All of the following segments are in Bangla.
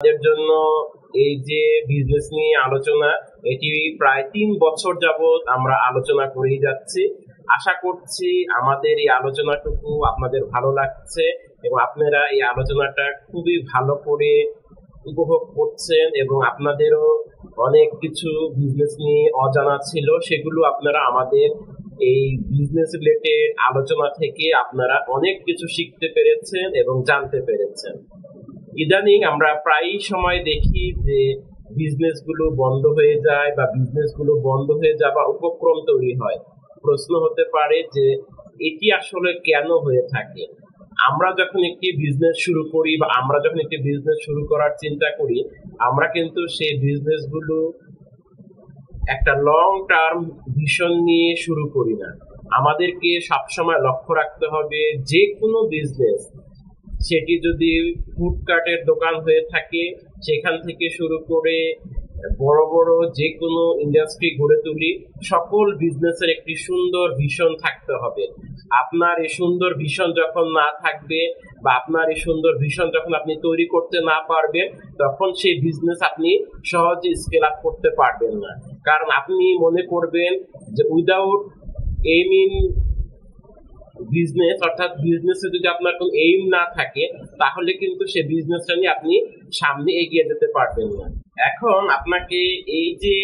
আমাদের জন্য এই যে বিজনেস নিয়ে আলোচনা, এটি প্রায় 3 বছর যাবত আমরা আলোচনা করেই যাচ্ছি। আশা করছি আমাদের এই আলোচনাটুকু আপনাদের ভালো লাগছে এবং আপনারা এই আলোচনাটা খুবই ভালো করে উপভোগ করছেন এবং আপনাদেরও অনেক কিছু বিজনেস নিয়ে অজানা ছিল, সেগুলো আপনারা আমাদের এই বিজনেস রিলেটেড আলোচনা থেকে আপনারা অনেক কিছু শিখতে পেরেছেন এবং জানতে পেরেছেন। ইদানিং আমরা প্রায় সময় দেখি যে বিজনেস গুলো বন্ধ হয়ে যায় বা বিজনেস গুলো বন্ধ হয়ে যাবার উপক্রম তৈরি হয়। প্রশ্ন হতে পারে যে এটি আসলে কেন হয়ে থাকে। আমরা যখন একটি বিজনেস শুরু করি বা আমরা যখন একটি বিজনেস শুরু করার চিন্তা করি, আমরা কিন্তু সেই বিজনেস গুলো একটা লং টার্ম ভিশন নিয়ে শুরু করি না। আমাদেরকে সবসময় লক্ষ্য রাখতে হবে যে কোনো বিজনেস, সেটি যদি ফুডকার্টের দোকান হয়ে থাকে সেখান থেকে শুরু করে বড় বড় যে কোনো ইন্ডাস্ট্রি গড়ে তুলি, সকল বিজনেসের একটি সুন্দর ভিশন থাকতে হবে। আপনার এই সুন্দর ভিশন যখন না থাকবে বা আপনার এই সুন্দর ভিশন যখন আপনি তৈরি করতে না পারবেন, তখন সেই বিজনেস আপনি সহজে স্কেল আপ করতে পারবেন না। কারণ আপনি মনে করবেন যে উইদাউট এইম ইন বিজনেস, অর্থাৎ বিজনেসে যদি আপনার কোনো এইম না থাকে, তাহলে কিন্তু সে বিজনেসটা নিয়ে আপনি সামনে এগিয়ে যেতে পারবেন না। এখন আপনাকে এই যে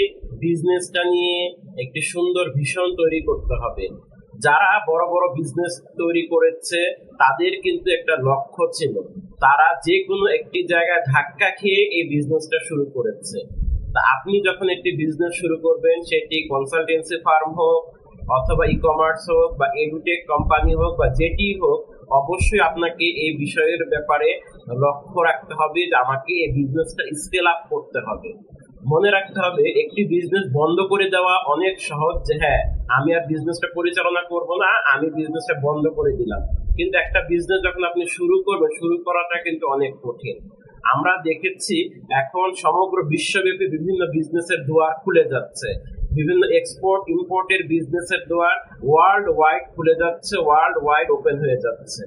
বিজনেসটা নিয়ে একটি সুন্দর ভিশন তৈরি করতে হবে। যারা বড় বড় বিজনেস তৈরি করেছে তাদের কিন্তু একটা লক্ষ্য ছিল, তারা যে কোনো একটি জায়গায় ধাক্কা খেয়ে এই বিজনেসটা শুরু করেছে। তা আপনি যখন একটি বিজনেস শুরু করবেন, সেটি কনসালটেন্সি ফার্ম হোক অথবা ই কমার্স হোক বা এডুটেক কোম্পানি হোক বা যেটি হোক, অবশ্যই আপনাকে এই বিষয়ের ব্যাপারে লক্ষ্য রাখতে হবে যে আমাকে এই বিজনেসটা স্কেল আপ করতে হবে। মনে রাখতে হবে একটি বিজনেস বন্ধ করে দেওয়া অনেক সহজ, যে হ্যাঁ আমি আর বিজনেসটা পরিচালনা করব না, আমি বিজনেসটা বন্ধ করে দিলাম। কিন্তু একটা বিজনেস যখন আপনি শুরু করবেন, শুরু করাটা কিন্তু অনেক কঠিন। আমরা দেখেছি এখন সমগ্র বিশ্বব্যাপী বিভিন্ন বিজনেসের দুয়ার খুলে যাচ্ছে, বিভিন্ন এক্সপোর্ট ইম্পোর্টের বিজনেসের দুয়ার ওয়ার্ল্ড ওয়াইড খুলে যাচ্ছে, ওয়ার্ল্ড ওয়াইড ওপেন হয়ে যাচ্ছে।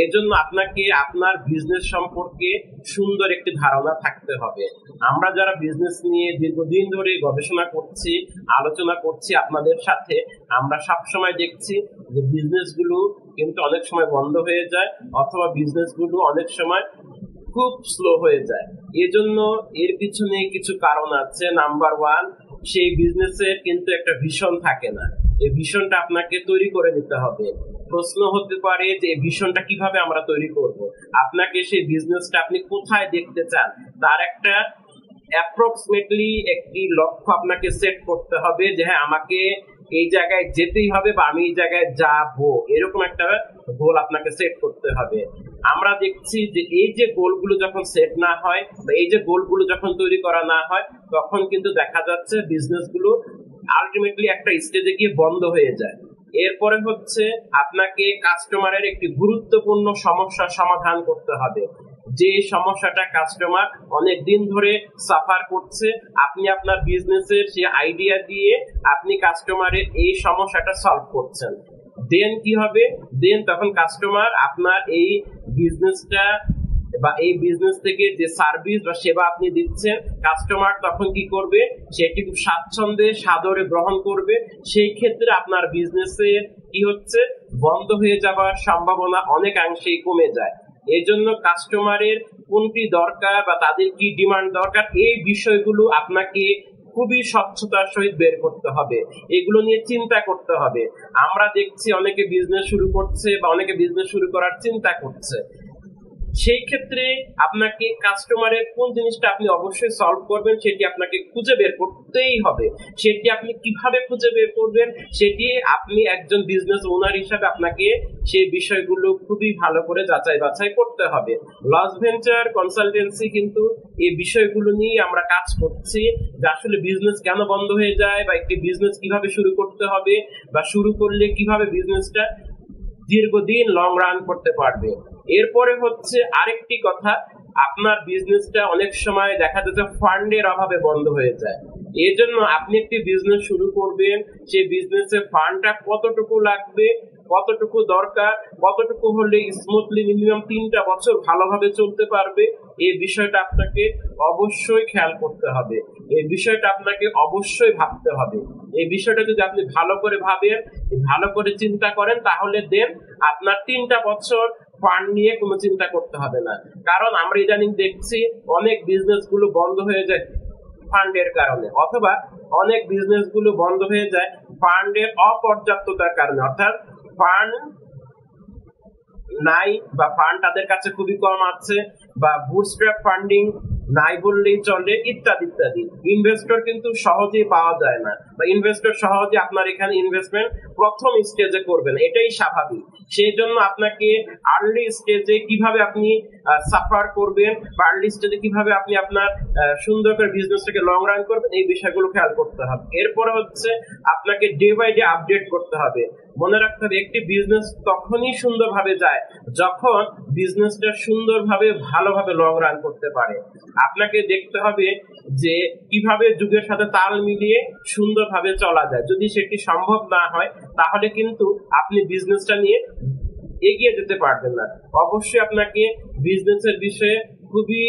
এজন্য আপনাকে আপনার বিজনেস সম্পর্কে সুন্দর একটি ধারণা থাকতে হবে। আমরা যারা বিজনেস নিয়ে দীর্ঘদিন ধরে গবেষণা করছি, আলোচনা করছি আপনাদের সাথে, আমরা সবসময় দেখছি যে বিজনেসগুলো কিন্তু অনেক সময় বন্ধ হয়ে যায় অথবা বিজনেসগুলো অনেক সময় খুব স্লো হয়ে যায়। এজন্য এর পিছনে কিছু কারণ আছে। নাম্বার ওয়ান, সেই বিজনেসের কিন্তু একটা ভিশন থাকে না। এই ভিশনটা আপনাকে তৈরি করে নিতে হবে। প্রশ্ন হতে পারে যে এই ভিশনটা কিভাবে আমরা তৈরি করব। আপনাকে সেই বিজনেসটা আপনি কোথায় দেখতে চান, তার একটা অ্যাপ্রক্সিমেটলি একটি লক্ষ্য আপনাকে সেট করতে হবে, যে হ্যাঁ আমাকে এই জায়গায় যেতেই হবে বা আমি এই জায়গায় যাবো, এরকম একটা গোল আপনাকে সেট করতে হবে। আমরা দেখছি যে এই যে গোলগুলো যখন সেট না হয় বা এই যে গোলগুলো যখন তৈরি করা না হয়, তখন কিন্তু দেখা যাচ্ছে বিজনেসগুলো আলটিমেটলি একটা স্টেজে গিয়ে বন্ধ হয়ে যায়। এরপরে হচ্ছে আপনাকে কাস্টমারের একটি গুরুত্বপূর্ণ সমস্যার সমাধান করতে হবে, যে সমস্যাটা কাস্টমার অনেক দিন ধরে সাফার করছে। আপনি আপনার বিজনেসের সেই আইডিয়া দিয়ে আপনি কাস্টমারের এই সমস্যাটা সলভ করছেন। দেন কি হবে, দেন তখন কাস্টমার আপনার এই বিজনেসটা বা এই বিজনেস থেকে যে সার্ভিস বা সেবা আপনি দিচ্ছেন, কাস্টমার তখন কি করবে, সেটি খুব স্বাচ্ছন্দ্যে সাদরে গ্রহণ করবে। সেই ক্ষেত্রে আপনার বিজনেসে কি হচ্ছে, বন্ধ হয়ে যাওয়ার সম্ভাবনা অনেকাংশেই কমে যায়। এই জন্য কাস্টমারের কোনটি দরকার বা তাদের কি ডিমান্ড দরকার, এই বিষয়গুলো আপনাকে খুবই স্বচ্ছতার সহিত বের করতে হবে, এগুলো নিয়ে চিন্তা করতে হবে। আমরা দেখছি অনেকে বিজনেস শুরু করছে বা অনেকে বিজনেস শুরু করার চিন্তা করছে। সেই ক্ষেত্রে আপনাকে কাস্টমারের কোন জিনিসটা আপনি অবশ্যই সলভ করবেন সেটি আপনাকে খুঁজে বের করতেই হবে। সেটি আপনি কিভাবে খুঁজে বের করবেন, সেটি আপনি একজন বিজনেস ওনার হিসাবে আপনাকে সেই বিষয়গুলো খুবই ভালো করে যাচাই বাছাই করতে হবে। লস ভেঞ্চার কনসালটেন্সি কিন্তু এই বিষয়গুলো নিয়ে আমরা কাজ করছি, যে আসলে বিজনেস কেন বন্ধ হয়ে যায় বা একটি বিজনেস কিভাবে শুরু করতে হবে বা শুরু করলে কিভাবে বিজনেসটা দীর্ঘদিন লং রান করতে পারবে। এরপরে হচ্ছে আরেকটি কথা, আপনার বিজনেসটা অনেক সময় দেখা যাচ্ছে ফান্ডের অভাবে বন্ধ হয়ে যায়। এই জন্য আপনি একটি বিজনেস শুরু করবেন, সেই বিজনেসে ফান্ডটা কতটুকু লাগবে কতটুকু দরকার, কতটুকু হলে স্মুথলি মিনিমাম 3টা বছর ভালোভাবে চলতে পারবে, এই বিষয়টা আপনাকে অবশ্যই খেয়াল করতে হবে, এই বিষয়টা আপনাকে অবশ্যই ভাবতে হবে। এই বিষয়টা যদি আপনি ভালো করে ভাবেন, ভালো করে চিন্তা করেন, তাহলে দেন আপনার 3টা বছর ফান্ড নিয়ে কোনো চিন্তা করতে হবে না। কারণ আমরা ইদানিং দেখছি অনেক বিজনেস গুলো বন্ধ হয়ে যায় ফান্ডের কারণে, অথবা অনেক বিজনেস গুলো বন্ধ হয়ে যায় ফান্ডের অপর্যাপ্ততার কারণে, অর্থাৎ ফান্ড নাই বা ফান্ড তাদের কাছে খুবই কম আছে, বা বুটস্ট্র্যাপ ফান্ডিং নাই বললেই চলে, ইত্যাদি ইত্যাদি। ইনভেস্টর কিন্তু সহজেই পাওয়া যায় না, বা ইনভেস্টর সহজে আপনার এখানে ইনভেস্টমেন্ট প্রথম স্টেজে করবেন, এটাই স্বাভাবিক। সেই জন্য আপনাকে আর্লি স্টেজে কিভাবে আপনি সাফার করবেন, বা আর্লি স্টেজে কিভাবে আপনি আপনার সুন্দর করে বিজনেসটাকে লং রান করবেন, এই বিষয়গুলো খেয়াল করতে হবে। এরপরে হচ্ছে আপনাকে ডে বাই ডে আপডেট করতে হবে। মনে রাখতে হবে একটি বিজনেস তখনই সুন্দরভাবে যায় যখন বিজনেসটা সুন্দরভাবে ভালোভাবে লং রান করতে পারে। আপনাকে দেখতে হবে যে কিভাবে যুগের সাথে তাল মিলিয়ে সুন্দরভাবে চলা যায়। যদি সেটি সম্ভব না হয় তাহলে কিন্তু আপনি বিজনেসটা নিয়ে এগিয়ে যেতে পারবেন না। অবশ্যই আপনাকে বিজনেসের বিষয়ে খুবই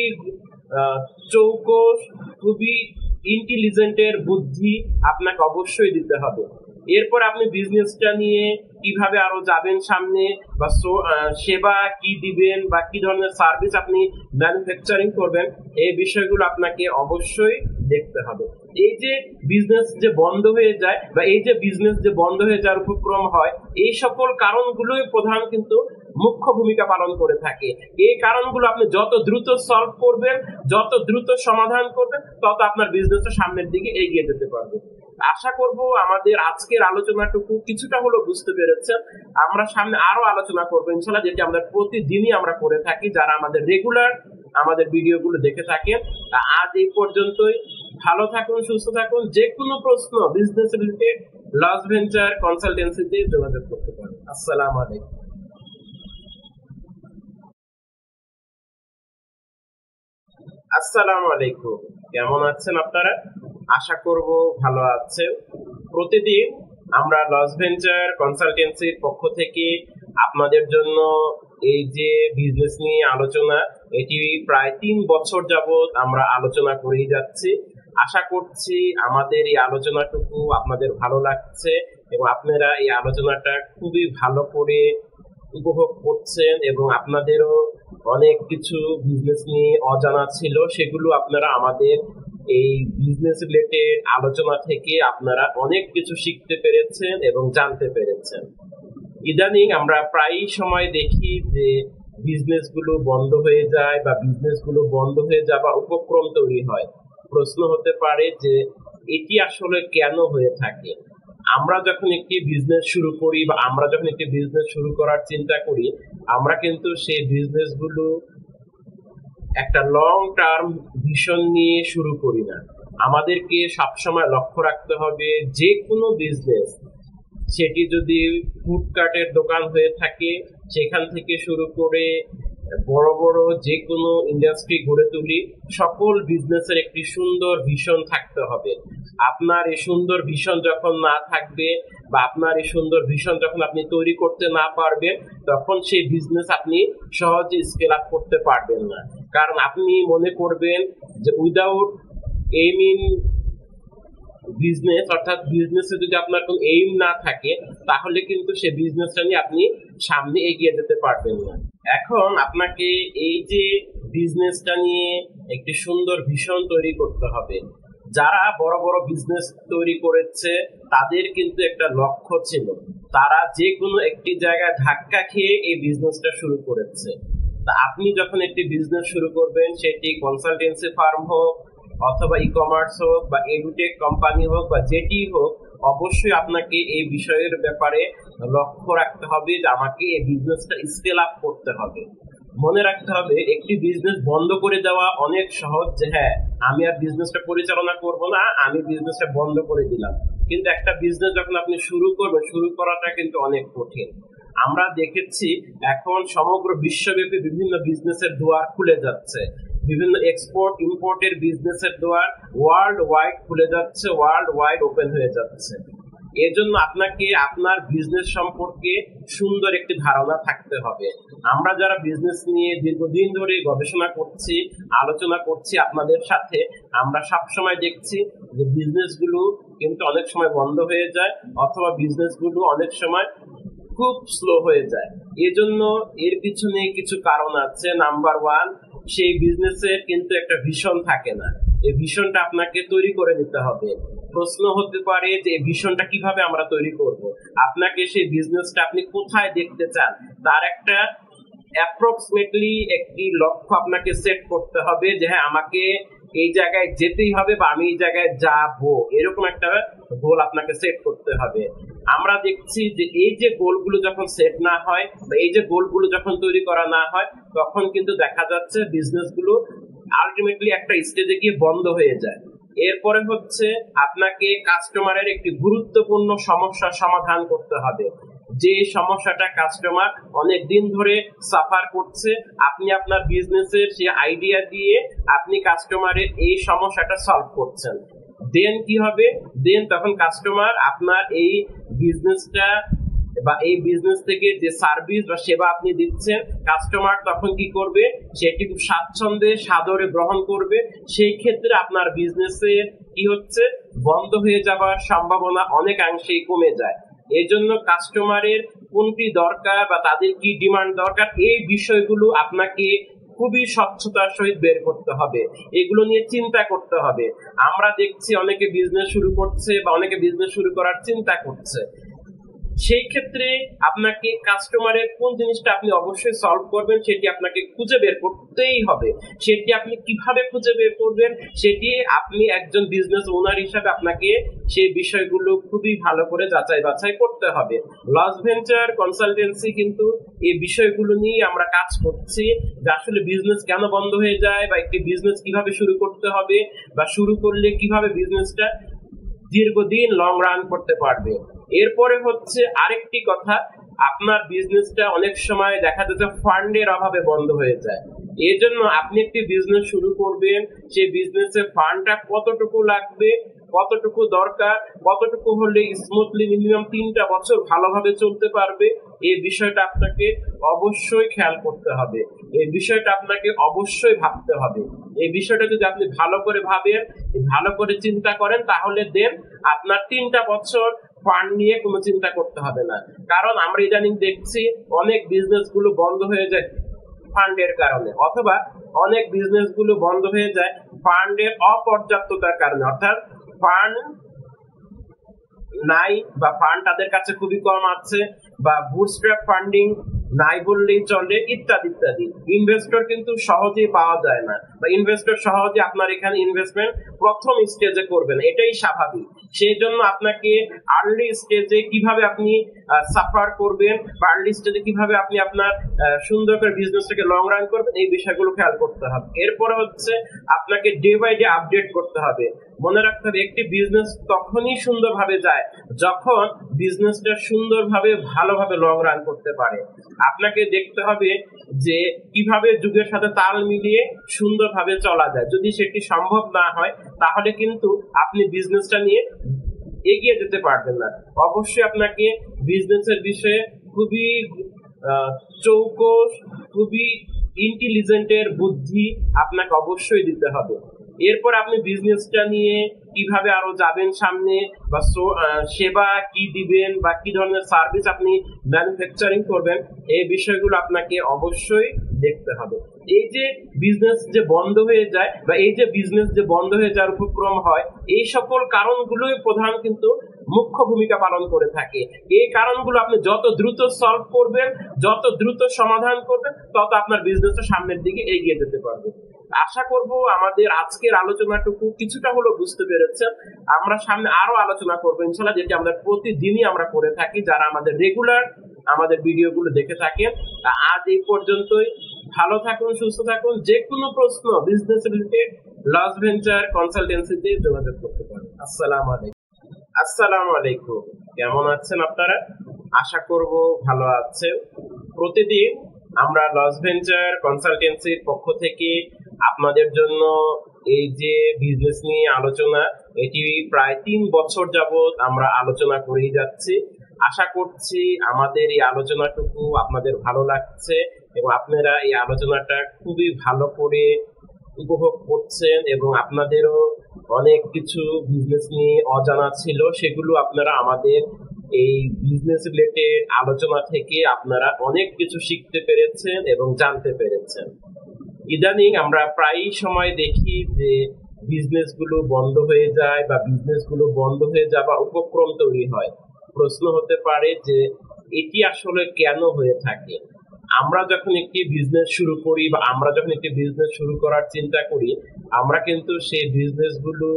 চৌকস, খুবই ইন্টেলিজেন্টের বুদ্ধি আপনাকে অবশ্যই দিতে হবে। এরপর আপনি বিজনেসটা নিয়ে কিভাবে আরো যাবেন সামনে, বা সেবা কি দিবেন, বা কি ধরনের সার্ভিস আপনি ম্যানুফ্যাকচারিং করবেন, এই বিষয়গুলো আপনাকে অবশ্যই দেখতে হবে। এই যে বিজনেস যে বন্ধ হয়ে যায়, বা এই যে বিজনেস যে বন্ধ হয়ে যাওয়ার উপক্রম হয়, এই সকল কারণগুলোই প্রধান কিন্তু মুখ্য ভূমিকা পালন করে থাকে। এই কারণগুলো আপনি যত দ্রুত সলভ করবেন, যত দ্রুত সমাধান করবেন, তত আপনার বিজনেসটা সামনের দিকে এগিয়ে যেতে পারবে। আশা করব আমাদের আজকের আলোচনাটুকু কিছুটা হলো বুঝতে পেরেছেন। আমরা সামনে আরো আলোচনা করবো ইনশাআল্লাহ, যেটি আমরা প্রতিদিনই আমরা করে থাকি, যারা আমাদের রেগুলার আমাদের ভিডিওগুলো দেখে থাকেন। আজ এই পর্যন্তই। ভালো থাকুন, সুস্থ থাকুন। যে কোনো প্রশ্ন বিজনেস রিলেটেড লস ভেঞ্চার কনসালটেন্সিতে যোগাযোগ করতে পারেন। আসসালামু আলাইকুম। আসসালামু আলাইকুম, কেমন আছেন আপনারা? আশা করব ভালো আছেন। প্রতিদিন আমরা লস ভেঞ্চার কনসালটেন্সির পক্ষ থেকে আপনাদের জন্য এই যে বিজনেস নিয়ে আলোচনা, এটি প্রায় 3 বছর যাবত আমরা আলোচনা করেই যাচ্ছি। আশা করছি আমাদের এই আলোচনাটুকু আপনাদের ভালো লাগছে, এবং আপনারা এই আলোচনাটা খুবই ভালো করে উপভোগ করছেন, এবং আপনাদেরও অনেক কিছু বিজনেস নিয়ে অজানা ছিল, সেগুলো আপনারা আমাদের এই বিজনেস রিলেটেড আলোচনা থেকে আপনারা অনেক কিছু শিখতে পেরেছেন এবং জানতে পেরেছেন। ইদানিং আমরা প্রায়ই সময় দেখি যে বিজনেস গুলো বন্ধ হয়ে যায়, বা বিজনেস গুলো বন্ধ হয়ে যাবার উপক্রম তৈরি হয়। প্রশ্ন হতে পারে যে এটি আসলে কেন হয়ে থাকে। আমরা যখন একটি বিজনেস শুরু করি, বা আমরা যখন একটি বিজনেস শুরু করার চিন্তা করি, আমরা কিন্তু সেই বিজনেস গুলো একটা লং টার্ম ভিশন নিয়ে শুরু করি না। আমাদেরকে সবসময় লক্ষ্য রাখতে হবে যে কোনো বিজনেস, সেটি যদি ফুডকার্টের দোকান হয়ে থাকে সেখান থেকে শুরু করে বড় বড় যে কোনো ইন্ডাস্ট্রি গড়ে তুলি, সকল বিজনেসের একটি সুন্দর ভিশন থাকতে হবে। আপনার এই সুন্দর ভিশন যখন না থাকবে, বা আপনার এই সুন্দর ভিশন যখন আপনি তৈরি করতে না পারবেন, তখন সেই বিজনেস আপনি সহজে স্কেল আপ করতে পারবেন না। কারণ আপনি মনে করবেন যে উইদাউট এইম ইন বিজনেস, অর্থাৎ বিজনেসে যদি আপনার কোনো এইম না থাকে, তাহলে কিন্তু সে বিজনেসটা নিয়ে আপনি সামনে এগিয়ে যেতে পারবেন না। এখন আপনাকে এই যে বিজনেসটা নিয়ে একটি সুন্দর ভিশন তৈরি করতে হবে। যারা বড় বড় বিজনেস তৈরি করেছে তাদের কিন্তু একটা লক্ষ্য ছিল, তারা যে কোনো একটি জায়গায় ধাক্কা খেয়ে এই বিজনেসটা শুরু করেছে। তা আপনি যখন একটি বিজনেস শুরু করবেন, সেটি কনসালটেন্সি ফার্ম হোক, অথবা ই কমার্স হোক, বা এডুটেক কোম্পানি হোক, বা যেটি হোক, অবশ্যই আপনাকে এই বিষয়ের ব্যাপারে লক্ষ্য রাখতে হবে যে আমাকে এই বিজনেসটা স্কেল আপ করতে হবে। মনে রাখতে হবে একটি বিজনেস বন্ধ করে দেওয়া অনেক সহজ, যে হ্যাঁ আমি আর বিজনেসটা পরিচালনা করব না, আমি বিজনেসটা বন্ধ করে দিলাম। কিন্তু একটা বিজনেস যখন আপনি শুরু করবেন, শুরু করাটা কিন্তু অনেক কঠিন। আমরা দেখেছি এখন সমগ্র বিশ্বব্যাপী বিভিন্ন বিজনেসের দুয়ার খুলে যাচ্ছে, বিভিন্ন এক্সপোর্ট ইম্পোর্টের বিজনেসের দুয়ার ওয়ার্ল্ড ওয়াইড খুলে যাচ্ছে, ওয়ার্ল্ড ওয়াইড ওপেন হয়ে যাচ্ছে। এজন্য আপনাকে আপনার বিজনেস সম্পর্কে সুন্দর একটি ধারণা থাকতে হবে। আমরা যারা বিজনেস নিয়ে দীর্ঘদিন ধরে গবেষণা করছি, আলোচনা করছি আপনাদের সাথে, আমরা সবসময় দেখছি যে বিজনেসগুলো কিন্তু অনেক সময় বন্ধ হয়ে যায়, অথবা বিজনেসগুলো অনেক সময় খুব স্লো হয়ে যায়। এজন্য এর পিছনে কিছু কারণ আছে। নাম্বার ওয়ান, সেই বিজনেসের কিন্তু একটা ভিশন থাকে না। এই ভিশনটা আপনাকে তৈরি করে নিতে হবে। প্রশ্ন হতে পারে যে এই ভিশনটা কিভাবে আমরা তৈরি করব। আপনাকে সেই বিজনেসটা আপনি কোথায় দেখতে চান তার একটা অ্যাপ্রক্সিমেটলি একটি লক্ষ্য আপনাকে সেট করতে হবে, যে হ্যাঁ আমাকে এই জায়গায় যেতেই হবে বা আমি এই জায়গায় যাবো, এরকম একটা গোল আপনাকে সেট করতে হবে। আমরা দেখছি যে এই যে গোলগুলো যখন সেট না হয় বা এই যে গোলগুলো যখন তৈরি করা না হয়, তখন কিন্তু দেখা যাচ্ছে বিজনেসগুলো আলটিমেটলি একটা স্টেজে গিয়ে বন্ধ হয়ে যায়। এরপরে হচ্ছে আপনাকে কাস্টমারের একটি গুরুত্বপূর্ণ সমস্যার সমাধান করতে হবে। যে সমস্যাটা কাস্টমার অনেক দিন ধরে সাফার করছে, আপনি আপনার বিজনেসের সেই আইডিয়া দিয়ে আপনি কাস্টমারের এই সমস্যাটা সলভ করছেন। দেন কি হবে, দেন তখন কাস্টমার আপনার এই বিজনেসটা বা এই বিজনেস থেকে যে সার্ভিস বা সেবা আপনি দিচ্ছেন, কাস্টমার তখন কি করবে, সেটি খুব স্বাচ্ছন্দ্যে সাদরে গ্রহণ করবে। সেই ক্ষেত্রে আপনার বিজনেসে কি হচ্ছে, বন্ধ হয়ে যাওয়ার সম্ভাবনা অনেকাংশেই কমে যায়। এই জন্য কাস্টমারের কোনটি দরকার বা তাদের কি ডিমান্ড দরকার, এই বিষয়গুলো আপনাকে খুবই স্বচ্ছতার সহিত বের করতে হবে, এগুলো নিয়ে চিন্তা করতে হবে। আমরা দেখছি অনেকে বিজনেস শুরু করছে বা অনেকে বিজনেস শুরু করার চিন্তা করছে। সেই ক্ষেত্রে আপনাকে কাস্টমারের কোন জিনিসটা আপনি অবশ্যই সলভ করবেন সেটি আপনাকে খুঁজে বের করতেই হবে। সেটি আপনি কিভাবে খুঁজে বের করবেন, সেটি আপনি একজন বিজনেস ওনার হিসাবে আপনাকে সেই বিষয়গুলো খুবই ভালো করে যাচাই বাছাই করতে হবে। লস ভেঞ্চার কনসালটেন্সি কিন্তু এই বিষয়গুলো নিয়ে আমরা কাজ করছি, যে আসলে বিজনেস কেন বন্ধ হয়ে যায় বা একটি বিজনেস কিভাবে শুরু করতে হবে বা শুরু করলে কিভাবে বিজনেসটা দীর্ঘদিন লং রান করতে পারবে। এরপরে হচ্ছে আরেকটি কথা, আপনার বিজনেসটা অনেক সময় দেখা যাচ্ছে ফান্ডের অভাবে বন্ধ হয়ে যায়। এই জন্য আপনি একটি বিজনেস শুরু করবেন, সেই বিজনেসে ফান্ডটা কতটুকু লাগবে, কতটুকু দরকার, কতটুকু হলে স্মুথলি মিনিমাম 3টা বছর ভালোভাবে চলতে পারবে, এই বিষয়টা আপনাকে অবশ্যই খেয়াল করতে হবে। এই বিষয়টা আপনাকে অবশ্যই ভাবতে হবে। এই বিষয়টা যদি আপনি ভালো করে ভাবেন, ভালো করে চিন্তা করেন, তাহলে দেন আপনার 3টা বছর ফান্ড নিয়ে কোনো চিন্তা করতে হবে না। কারণ আমরা ইদানিং দেখছি অনেক বিজনেস গুলো বন্ধ হয়ে যায় ফান্ডের কারণে, অথবা অনেক বিজনেস গুলো বন্ধ হয়ে যায় ফান্ডের অপর্যাপ্ততার কারণে। অর্থাৎ ফান্ড নাই বা ফান্ড তাদের কাছে খুবই কম আছে, বা বুটস্ট্র্যাপ ফান্ডিং নাই বললেই চলে, ইত্যাদি ইত্যাদি। ইনভেস্টর কিন্তু সহজেই পাওয়া যায় না, বা ইনভেস্টর সহজে আপনার এখানে ইনভেস্টমেন্ট প্রথম স্টেজে করবেন, এটাই স্বাভাবিক। সেই জন্য আপনাকে আর্লি স্টেজে কিভাবে আপনি সাফার করবেন বা আর্লি স্টেজে কিভাবে আপনি আপনার সুন্দর করে বিজনেসটাকে লং রান করবেন, এই বিষয়গুলো খেয়াল করতে হবে। এরপরে হচ্ছে আপনাকে ডে বাই ডে আপডেট করতে হবে। মনে রাখতে হবে একটি বিজনেস তখনই সুন্দরভাবে যায় যখন বিজনেসটা সুন্দরভাবে ভালোভাবে লং রান করতে পারে। আপনাকে দেখতে হবে যে কিভাবে যুগের সাথে তাল মিলিয়ে সুন্দরভাবে চলা যায়। যদি সেটি সম্ভব না হয়, তাহলে কিন্তু আপনি বিজনেসটা নিয়ে এগিয়ে যেতে পারবেন না। অবশ্যই আপনাকে বিজনেসের বিষয়ে খুবই চৌকস, খুবই ইন্টেলিজেন্টের বুদ্ধি আপনাকে অবশ্যই দিতে হবে। এরপর আপনি বিজনেসটা নিয়ে কিভাবে আরো যাবেন সামনে, বা সেবা কি দিবেন বা কি ধরনের সার্ভিস আপনি ম্যানুফ্যাকচারিং করবেন, এই বিষয়গুলো আপনাকে অবশ্যই দেখতে হবে। এই যে বিজনেস যে বন্ধ হয়ে যায় বা এই যে বিজনেস যে বন্ধ হয়ে যাওয়ার উপক্রম হয়, এই সকল কারণগুলোই প্রধান কিন্তু মুখ্য ভূমিকা পালন করে থাকে। এই কারণগুলো আপনি যত দ্রুত সলভ করবেন, যত দ্রুত সমাধান করবেন, তত আপনার বিজনেসটা সামনের দিকে এগিয়ে যেতে পারবে। আশা করব আমাদের আজকের আলোচনাটুকু কিছুটা হলেও বুঝতে পেরেছেন। আমরা সামনে আরো আলোচনা করবো ইনশাআল্লাহ, যেটি আমরা প্রতিদিনই আমরা করে থাকি, যারা আমাদের রেগুলার আমাদের ভিডিওগুলো দেখে থাকেন। আজ এই পর্যন্তই। ভালো থাকুন, সুস্থ থাকুন। যে কোনো প্রশ্ন বিজনেস রিলেটেড লস ভেঞ্চার কনসালটেন্সিতে যোগাযোগ করতে পারেন। আসসালামু আলাইকুম। কেমন আছেন আপনারা? আশা করব ভালো আছেন। প্রতিদিন আমরা লস ভেঞ্চার কনসালটেন্সির পক্ষ থেকে আপনাদের জন্য এই যে বিজনেস নিয়ে আলোচনা, এটি প্রায় 3 বছর যাবত আমরা আলোচনা করেই যাচ্ছি। আশা করছি আমাদের এই আলোচনাটুকু আপনাদের ভালো লাগছে এবং আপনারা এই আলোচনাটা খুবই ভালো করে উপভোগ করছেন এবং আপনাদেরও অনেক কিছু বিজনেস নিয়ে অজানা ছিল, সেগুলো আপনারা আমাদের এই বিজনেস রিলেটেড আলোচনা থেকে আপনারা অনেক কিছু শিখতে পেরেছেন এবং জানতে পেরেছেন। ইদানিং আমরা প্রায়ই সময় দেখি যে বিজনেস গুলো বন্ধ হয়ে যায় বা বিজনেস গুলো বন্ধ হয়ে যাবার উপক্রম তৈরি হয়। প্রশ্ন হতে পারে যে এটি আসলে কেন হয়ে থাকে। আমরা যখন একটি বিজনেস শুরু করি বা আমরা যখন একটি বিজনেস শুরু করার চিন্তা করি, আমরা কিন্তু সেই বিজনেস গুলো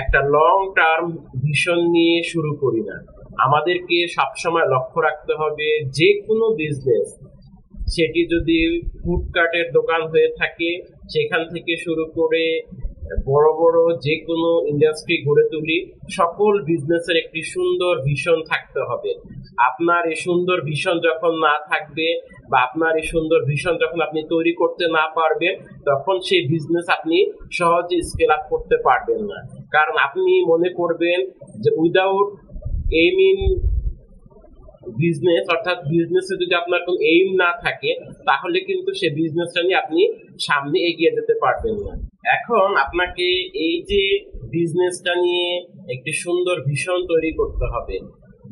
একটা লং টার্ম ভিশন নিয়ে শুরু করি না। আমাদেরকে সবসময় লক্ষ্য রাখতে হবে যে কোনো বিজনেস, সেটি যদি ফুডকার্টের দোকান হয়ে থাকে সেখান থেকে শুরু করে বড় বড় যে কোনো ইন্ডাস্ট্রি গড়ে তুলি, সকল বিজনেসের একটি সুন্দর ভিশন থাকতে হবে। আপনার এই সুন্দর ভিশন যখন না থাকবে বা আপনার এই সুন্দর ভিশন যখন আপনি তৈরি করতে না পারবেন, তখন সেই বিজনেস আপনি সহজে স্কেল আপ করতে পারবেন না। কারণ আপনি মনে করবেন যে উইদাউট এইম ইন বিজনেস, অর্থাৎ বিজনেসে যদি আপনার কোনো এইম না থাকে, তাহলে কিন্তু সেই বিজনেসটা নিয়ে আপনি সামনে এগিয়ে যেতে পারবেন না। এখন আপনাকে এই যে বিজনেসটা নিয়ে একটি সুন্দর ভিশন তৈরি করতে হবে।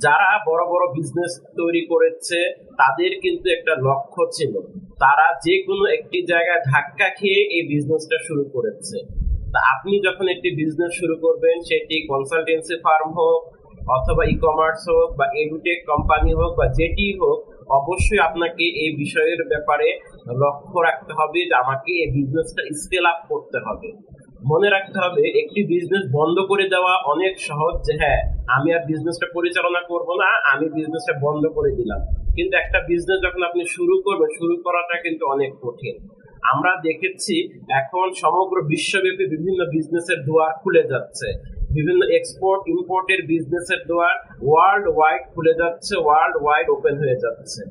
যারা বড় বড় বিজনেস তৈরি করেছে তাদের কিন্তু একটা লক্ষ্য ছিল, তারা যে কোনো একটি জায়গায় ধাক্কা খেয়ে এই বিজনেসটা শুরু করেছে। তা আপনি যখন একটি বিজনেস শুরু করবেন, সেটি কনসালটেন্সি ফার্ম হোক অথবা ই কমার্স হোক বা এডুটেক কোম্পানি হোক বা যেটি হোক, অবশ্যই আপনাকে এই বিষয়ের ব্যাপারে লক্ষ্য রাখতে হবে যে আমাকে এই বিজনেসটা স্কেল আপ করতে হবে। মনে রাখতে হবে একটি বিজনেস বন্ধ করে দেওয়া অনেক সহজ, যে হ্যাঁ আমি আর বিজনেসটা পরিচালনা করব না, আমি বিজনেসটা বন্ধ করে দিলাম। কিন্তু একটা বিজনেস যখন আপনি শুরু করবেন, শুরু করাটা কিন্তু অনেক কঠিন। আমরা দেখেছি এখন সমগ্র বিশ্বব্যাপী বিভিন্ন বিজনেসের দুয়ার খুলে যাচ্ছে, বিভিন্ন এক্সপোর্ট ইম্পোর্টের বিজনেসের দুয়ার ওয়ার্ল্ড ওয়াইড খুলে যাচ্ছে, ওয়ার্ল্ড ওয়াইড ওপেন হয়ে যাচ্ছে।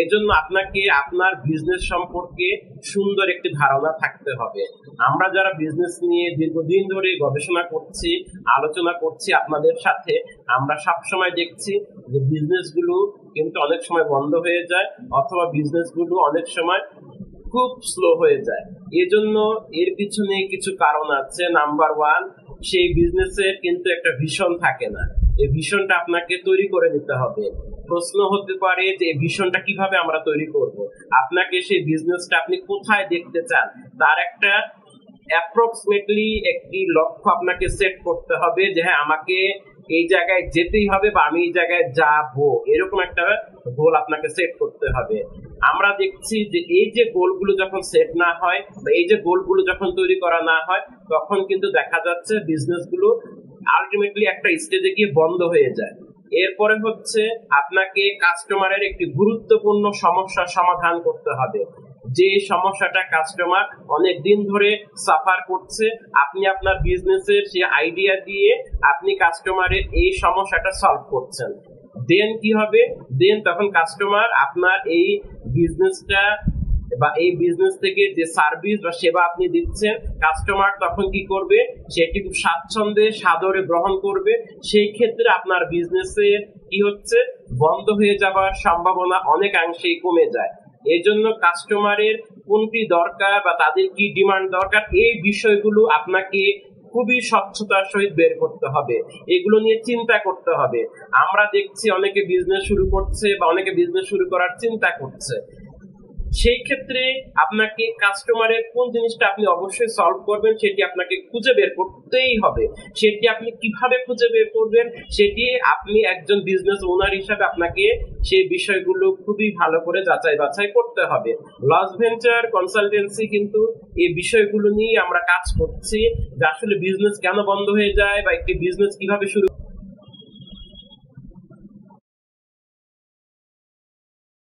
এজন্য আপনাকে আপনার বিজনেস সম্পর্কে সুন্দর একটি ধারণা থাকতে হবে। আমরা যারা বিজনেস নিয়ে দীর্ঘদিন ধরে গবেষণা করছি, আলোচনা করছি আপনাদের সাথে, আমরা সবসময় দেখছি যে বিজনেসগুলো কিন্তু অনেক সময় বন্ধ হয়ে যায় অথবা বিজনেসগুলো অনেক সময় খুব স্লো হয়ে যায়। এজন্য এর পিছনে কিছু কারণ আছে। নাম্বার ওয়ান, সেই বিজনেসের কিন্তু একটা ভিশন থাকে না। এই ভিশনটা আপনাকে তৈরি করে নিতে হবে। প্রশ্ন হতে পারে যে এই ভিশনটা কিভাবে আমরা তৈরি করব। আপনাকে সেই বিজনেসটা আপনি কোথায় দেখতে চান তার একটা অ্যাপ্রক্সিমেটলি একটি লক্ষ্য আপনাকে সেট করতে হবে, যে হ্যাঁ আমাকে এই জায়গায় যেতেই হবে বা আমি এই জায়গায় যাবো, এরকম একটা গোল আপনাকে সেট করতে হবে। আমরা দেখছি যে এই যে গোলগুলো যখন সেট না হয় বা এই যে গোলগুলো যখন তৈরি করা না হয়, তখন কিন্তু দেখা যাচ্ছে বিজনেসগুলো আলটিমেটলি একটা স্টেজে গিয়ে বন্ধ হয়ে যায়। এরপরে হচ্ছে আপনাকে কাস্টমারের একটি গুরুত্বপূর্ণ সমস্যার সমাধান করতে হবে। যে সমস্যাটা কাস্টমার অনেক দিন ধরে সাফার করছে, আপনি আপনার বিজনেসের সেই আইডিয়া দিয়ে আপনি কাস্টমারের এই সমস্যাটা সলভ করছেন। দেন কি হবে, দেন তখন কাস্টমার আপনার এই বিজনেসটা বা এই বিজনেস থেকে যে সার্ভিস বা সেবা আপনি দিচ্ছেন, কাস্টমার তখন কি করবে, সেটি খুব স্বাচ্ছন্দ্যে সাদরে গ্রহণ করবে। সেই ক্ষেত্রে আপনার বিজনেসের কি হচ্ছে, বন্ধ হয়ে যাওয়ার সম্ভাবনা অনেকাংশেই কমে যায়। এই জন্য কাস্টমারের কোনটি দরকার বা তাদের কি ডিমান্ড দরকার, এই বিষয়গুলো আপনাকে খুবই স্বচ্ছতার সহিত বের করতে হবে, এগুলো নিয়ে চিন্তা করতে হবে। আমরা দেখছি অনেকে বিজনেস শুরু করছে বা অনেকে বিজনেস শুরু করার চিন্তা করছে। সেই ক্ষেত্রে আপনাকে কাস্টমারের কোন জিনিসটা আপনি অবশ্যই সলভ করবেন সেটি আপনাকে খুঁজে বের করতেই হবে। সেটি আপনি কিভাবে খুঁজে বের করবেন, সেটি আপনি একজন বিজনেস ওনার হিসাবে আপনাকে সেই বিষয়গুলো খুবই ভালো করে যাচাই বাছাই করতে হবে। লস ভেঞ্চার কনসালটেন্সি কিন্তু এই বিষয়গুলো নিয়ে আমরা কাজ করছি, যে আসলে বিজনেস কেন বন্ধ হয়ে যায় বা একটি বিজনেস কিভাবে শুরু